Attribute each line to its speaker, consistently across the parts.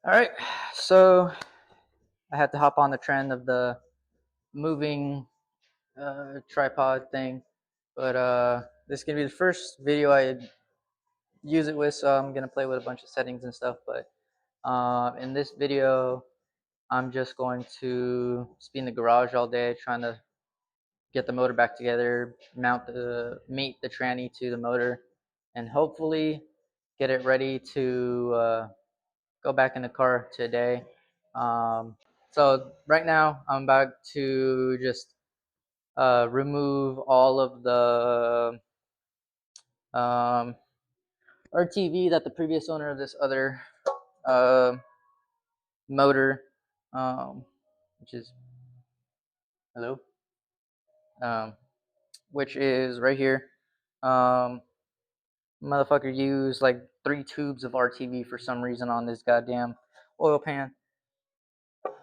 Speaker 1: All right, so I had to hop on the trend of the moving tripod thing, but this is gonna be the first video I use it with, so I'm gonna play with a bunch of settings and stuff. But in this video, I'm just going to be in the garage all day trying to get the motor back together, mate the tranny to the motor, and hopefully get it ready to go back in the car today. Um, so right now I'm about to just remove all of the um, RTV that the previous owner of this other uh, motor, um, which is hello, um, which is right here. Um, Motherfucker used like 3 tubes of RTV for some reason on this goddamn oil pan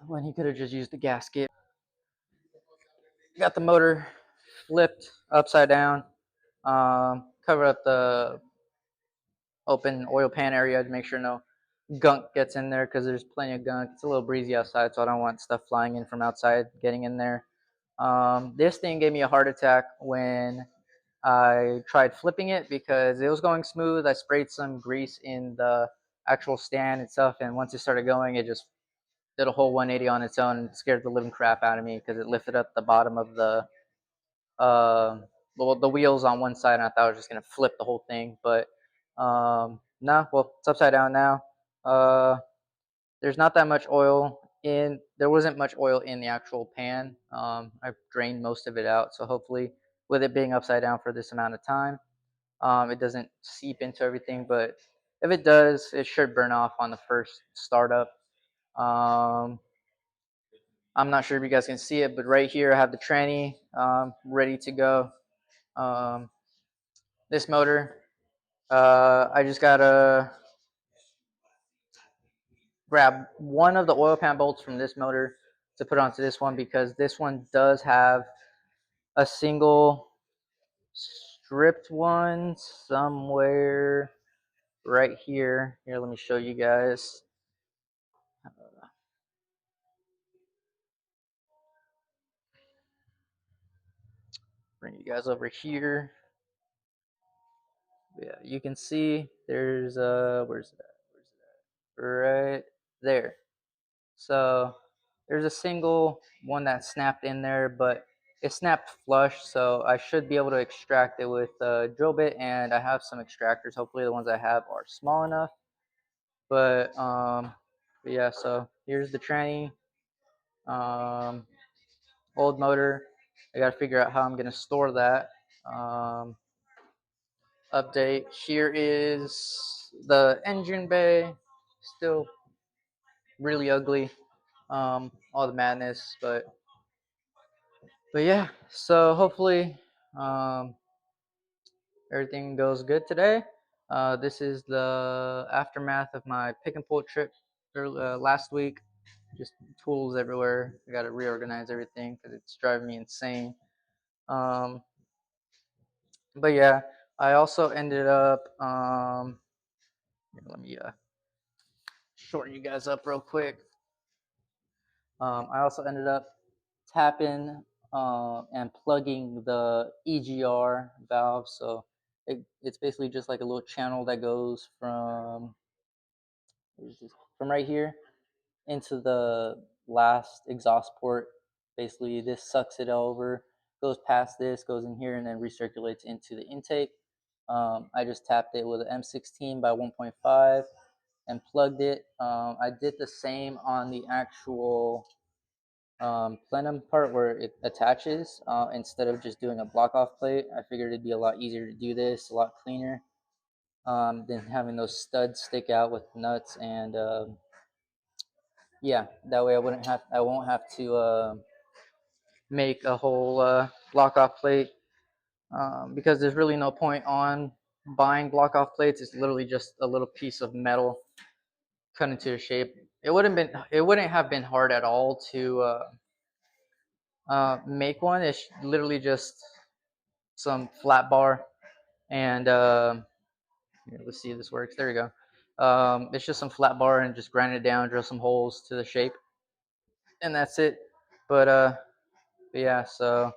Speaker 1: when he could have just used the gasket. Got the motor flipped upside down. Cover up the open oil pan area to make sure no gunk gets in there because there's plenty of gunk. It's a little breezy outside, so I don't want stuff flying in from outside getting in there. This thing gave me a heart attack when I tried flipping it because it was going smooth. I sprayed some grease in the actual stand itself, and once it started going, it just did a whole 180 on its own and scared the living crap out of me because it lifted up the bottom of the wheels on one side, and I thought I was just gonna flip the whole thing, but no, well, it's upside down now. Uh, there's not that much oil in. There wasn't much oil in the actual pan. I've drained most of it out, so hopefully, with it being upside down for this amount of time, it doesn't seep into everything. But if it does, it should burn off on the first startup. Um, I'm not sure if you guys can see it, but right here I have the tranny ready to go. Um, this motor, I just gotta grab one of the oil pan bolts from this motor to put onto this one because this one does have a single stripped one somewhere right here. Here, let me show you guys. Bring you guys over here. Yeah, you can see there's where's that? Right there. So there's a single one that snapped in there, but it snapped flush, so I should be able to extract it with a drill bit, and I have some extractors. Hopefully the ones I have are small enough. But yeah, so here's the tranny. Um, old motor. I gotta figure out how I'm gonna store that. Um, update. Here is the engine bay. Still really ugly. All the madness, but yeah, so hopefully um, everything goes good today. This is the aftermath of my pick and pull trip last week. Just tools everywhere. I got to reorganize everything because it's driving me insane. Um, but yeah, I also ended up. Let me shorten you guys up real quick. I also ended up tapping and plugging the EGR valve. So it's basically just like a little channel that goes from right here into the last exhaust port. Basically, this sucks it over, goes past this, goes in here, and then recirculates into the intake. I just tapped it with an M16 by 1.5 and plugged it. I did the same on the actual plenum part where it attaches instead of just doing a block off plate. I figured it'd be a lot easier to do this, a lot cleaner than having those studs stick out with nuts. And yeah, that way I won't have to make a whole block off plate because there's really no point on buying block off plates. It's literally just a little piece of metal cut into a shape. It wouldn't have been hard at all to make one. It's literally just some flat bar and here, let's see if this works. There we go. It's just some flat bar and just grind it down, drill some holes to the shape, and that's it. But yeah, so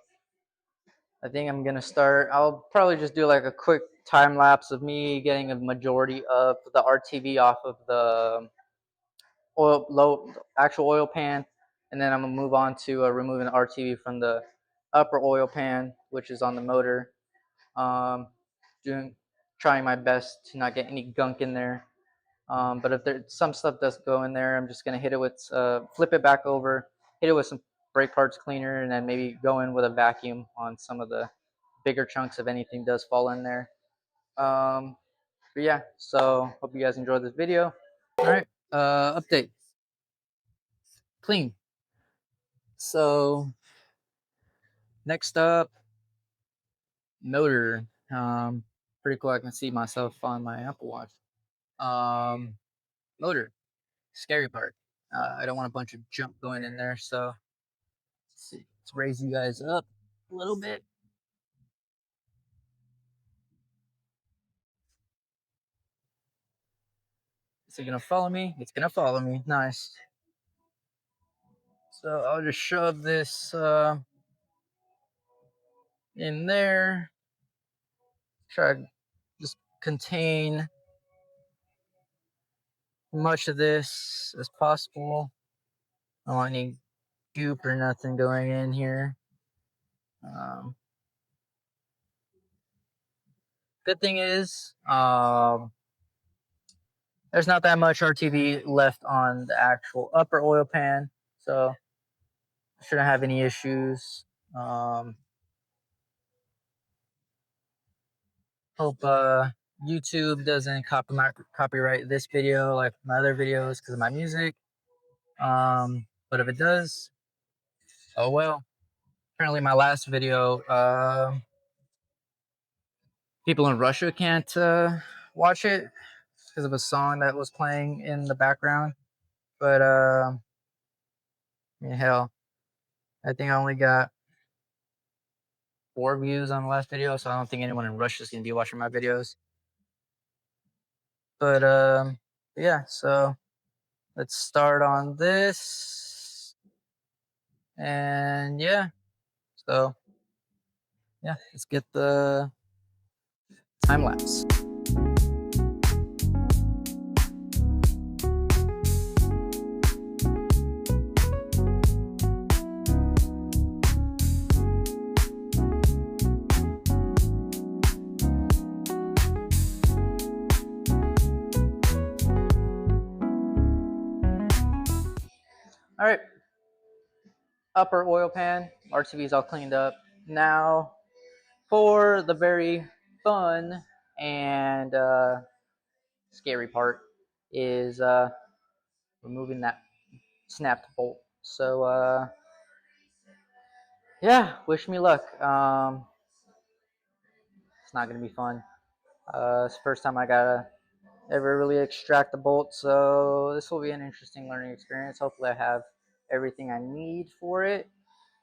Speaker 1: I think I'm gonna start. I'll probably just do like a quick time lapse of me getting a majority of the RTV off of the actual oil pan, and then I'm gonna move on to removing the RTV from the upper oil pan, which is on the motor. Um, doing trying my best to not get any gunk in there. But if there some stuff does go in there, I'm just gonna hit it with flip it back over, hit it with some brake parts cleaner, and then maybe go in with a vacuum on some of the bigger chunks if anything does fall in there. Um, but yeah, so hope you guys enjoyed this video. All right, update, clean. So next up, motor. Pretty cool. I can see myself on my Apple Watch. Motor, scary part. I don't want a bunch of junk going in there, so let's see. Let's raise you guys up a little bit. Is it gonna follow me? It's gonna follow me. Nice. So I'll just shove this in there. Try to just contain much of this as possible. I don't want any goop or nothing going in here. Good thing is, there's not that much RTV left on the actual upper oil pan, so I shouldn't have any issues. Hope YouTube doesn't copyright this video like my other videos because of my music. But if it does, oh well. Apparently, my last video, people in Russia can't watch it because of a song that was playing in the background. But I mean, hell, I think I only got 4 views on the last video, so I don't think anyone in Russia is gonna be watching my videos. But yeah, so let's start on this, and yeah, so yeah, let's get the time lapse. All right, upper oil pan, RTV is all cleaned up. Now for the very fun and scary part is removing that snapped bolt. So yeah, wish me luck. It's not gonna be fun. It's the first time I gotta ever really extract the bolt, so this will be an interesting learning experience. Hopefully I have everything I need for it.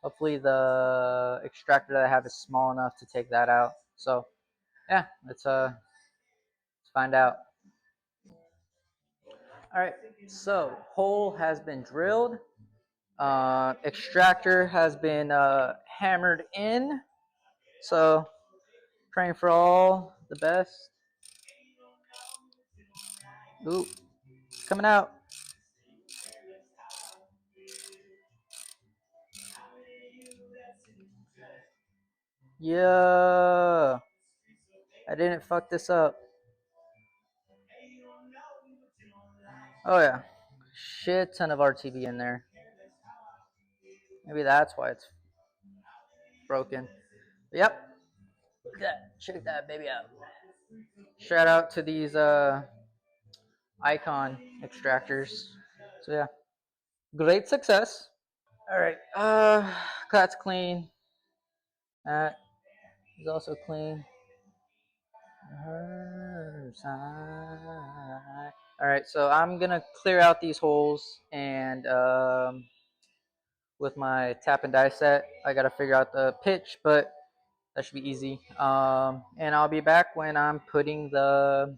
Speaker 1: Hopefully the extractor that I have is small enough to take that out. So yeah, let's find out. All right, so hole has been drilled. Extractor has been hammered in. So praying for all the best. Ooh, coming out. Yeah, I didn't fuck this up. Oh yeah, shit ton of RTV in there. Maybe that's why it's broken. Yep. Look at that. Check that baby out. Shout out to these icon extractors. So yeah, great success. All right. That's clean. That is also clean. All right, so I'm gonna clear out these holes, and with my tap and die set, I gotta figure out the pitch, but that should be easy. And I'll be back when I'm putting the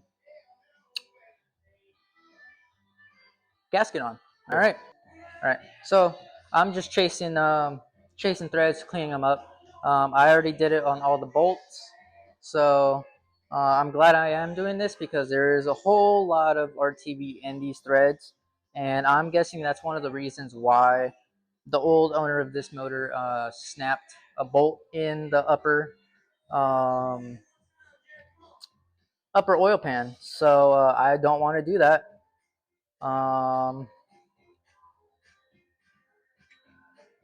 Speaker 1: gasket on. All right. All right. So I'm just chasing threads, cleaning them up. I already did it on all the bolts, so I'm glad I am doing this because there is a whole lot of RTV in these threads, and I'm guessing that's one of the reasons why the old owner of this motor snapped a bolt in the um, upper oil pan. So I don't want to do that. Um,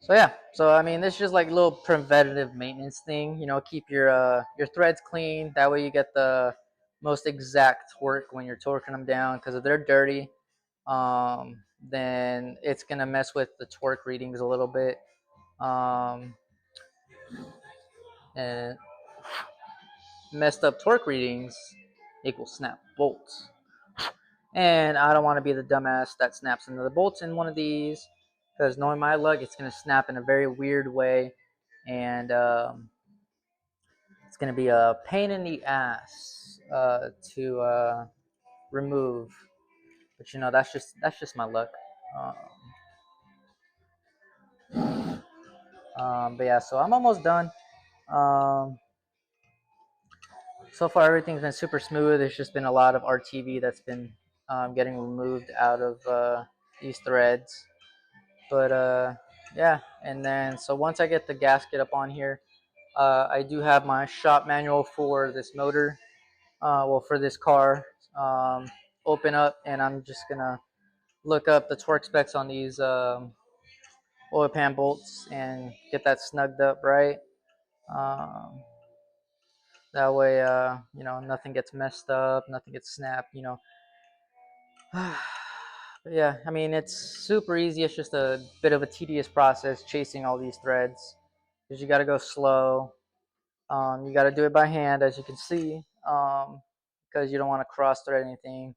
Speaker 1: So yeah, so I mean, this is just like a little preventative maintenance thing. You know, keep your threads clean. That way, you get the most exact torque when you're torquing them down. Because if they're dirty, then it's gonna mess with the torque readings a little bit. Um, and messed up torque readings equals snap bolts. And I don't want to be the dumbass that snaps into the bolts in one of these. Because knowing my luck, it's gonna snap in a very weird way, and it's going to be a pain in the ass to remove, but you know that's just my luck. But yeah, so I'm almost done. Um, so far everything's been super smooth. There's just been a lot of RTV that's been getting removed out of these threads. But yeah, and then so once I get the gasket up on here, I do have my shop manual for this motor. Well, for this car, open up, and I'm just gonna look up the torque specs on these oil pan bolts and get that snugged up right. Um, that way, you know, nothing gets messed up, nothing gets snapped, you know. But yeah, I mean, it's super easy. It's just a bit of a tedious process chasing all these threads because you got to go slow. You got to do it by hand, as you can see, because you don't want to cross thread anything,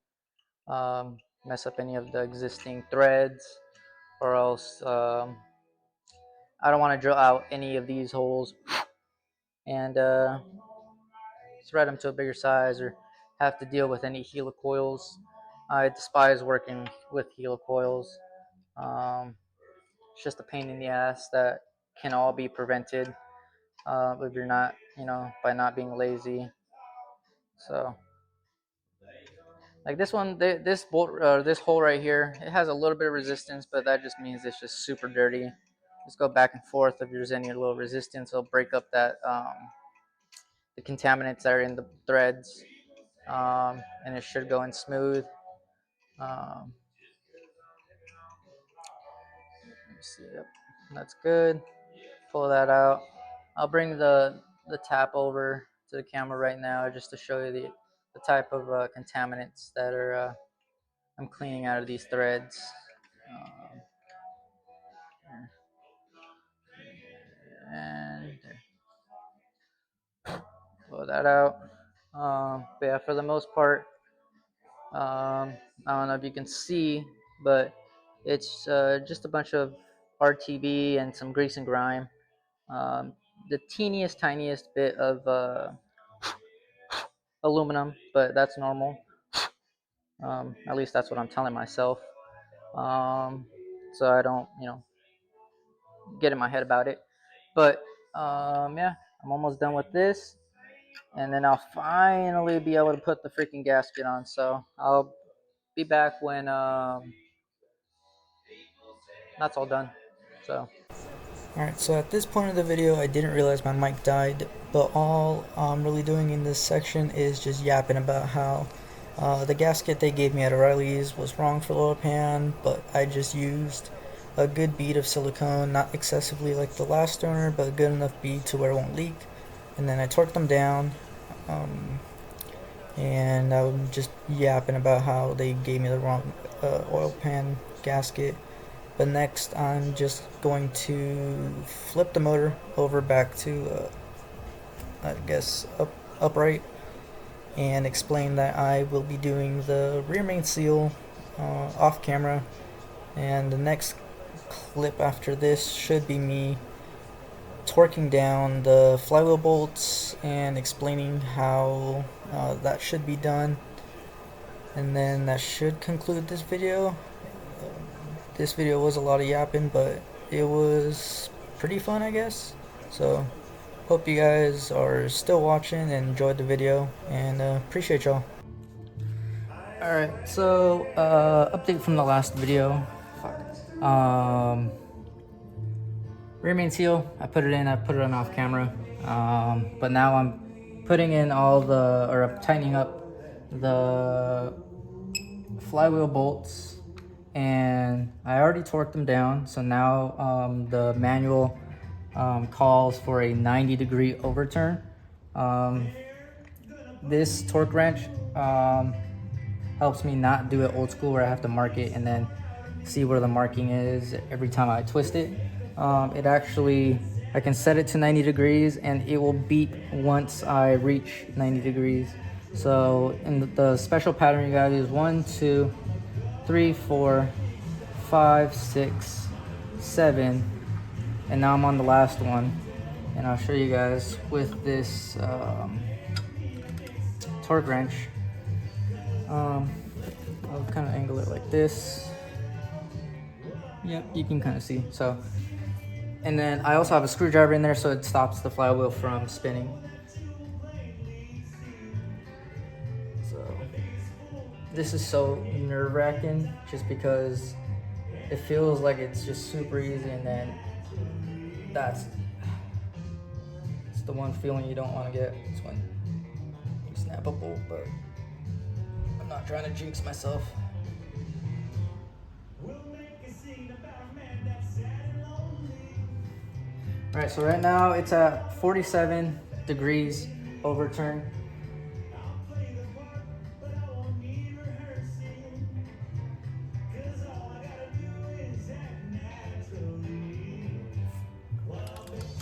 Speaker 1: mess up any of the existing threads, or else I don't want to drill out any of these holes and thread them to a bigger size or have to deal with any helicoils. I despise working with helicoils. Um, it's just a pain in the ass that can all be prevented if you're not, you know, by not being lazy. So, like this one, this bolt, this hole right here, it has a little bit of resistance, but that just means it's just super dirty. Just go back and forth. If there's any little resistance, it'll break up that the contaminants that are in the threads, and it should go in smooth. Um, let me see, yep, that's good. Pull that out. I'll bring the tap over to the camera right now just to show you the type of contaminants that are I'm cleaning out of these threads. Um, and pull that out. But yeah, for the most part, I don't know if you can see, but it's just a bunch of RTB and some grease and grime. The teeniest, tiniest bit of aluminum, but that's normal. At least that's what I'm telling myself. So I don't, you know, get in my head about it. But yeah, I'm almost done with this, and then I'll finally be able to put the freaking gasket on. So I'll be back when that's all done. So. Alright, so at this point of the video, I didn't realize my mic died, but all I'm really doing in this section is just yapping about how the gasket they gave me at O'Reilly's was wrong for the oil pan, but I just used a good bead of silicone, not excessively like the last owner, but a good enough bead to where it won't leak. And then I torqued them down, and I'm just yapping about how they gave me the wrong oil pan gasket. But next I'm just going to flip the motor over back to I guess upright and explain that I will be doing the rear main seal off camera, and the next clip after this should be me torquing down the flywheel bolts and explaining how that should be done, and then that should conclude this video. This video was a lot of yapping, but it was pretty fun, I guess. So, hope you guys are still watching and enjoyed the video, and appreciate y'all. Alright, so, update from the last video. Rear main seal, I put it on off camera. But now I'm putting in I'm tightening up the flywheel bolts, and I already torqued them down. So now the manual calls for a 90-degree overturn. This torque wrench helps me not do it old school where I have to mark it and then see where the marking is every time I twist it. It actually, I can set it to 90 degrees and it will beep once I reach 90 degrees. So in the special pattern, you gotta use 1, 2, 3, 4, 5, 6, 7, and now I'm on the last one. And I'll show you guys with this torque wrench. I'll kind of angle it like this. Yep, you can kind of see. So, and then I also have a screwdriver in there so it stops the flywheel from spinning. So, this is so nerve-wracking just because it feels like it's just super easy, and then it's the one feeling you don't want to get. It's when you snap a bolt, but I'm not trying to jinx myself. All right, so right now it's at 47 degrees overturn.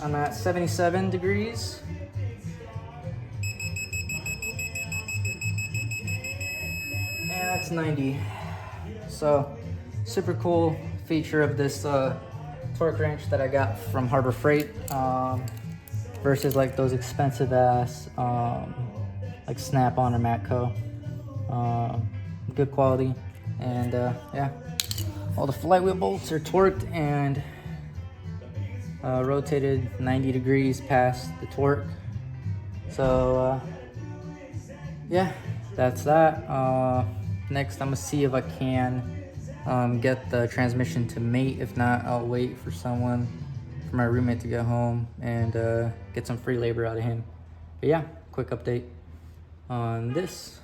Speaker 1: I'm at 77 degrees. And that's 90. So, super cool feature of this torque wrench that I got from Harbor Freight versus like those expensive ass like Snap-on or Matco. Good quality, and yeah, all the flywheel bolts are torqued and rotated 90 degrees past the torque. So yeah, that's that. Next I'm gonna see if I can get the transmission to mate. If not, I'll wait for my roommate to get home and get some free labor out of him. But yeah, quick update on this.